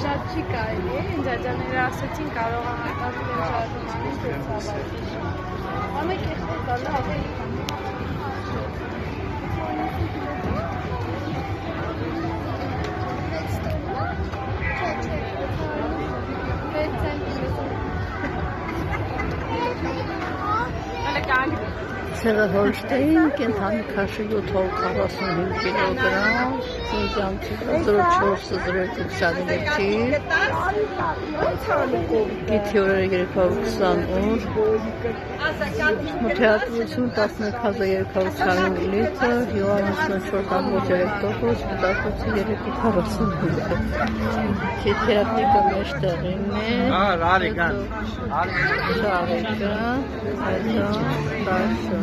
Շատ չի կարելի է, ինձ աջաները ասեցին կարող է հատազել շարժմանին ծեցավարկի։ Ամեկ է խոտալը ավելի քան։ Ցեղահորշտային կենթանի քաշը 745 կիլոգրամ, ծնծանցիկը 04-026, գիթիորերը 328, մթեատվություն 11240 լիտր, հյուրանոցնոչորտամոտ 3%, մտակոցի 345, գիթիատնիկը մեջտեղին է, շարիկը, հետո դաշը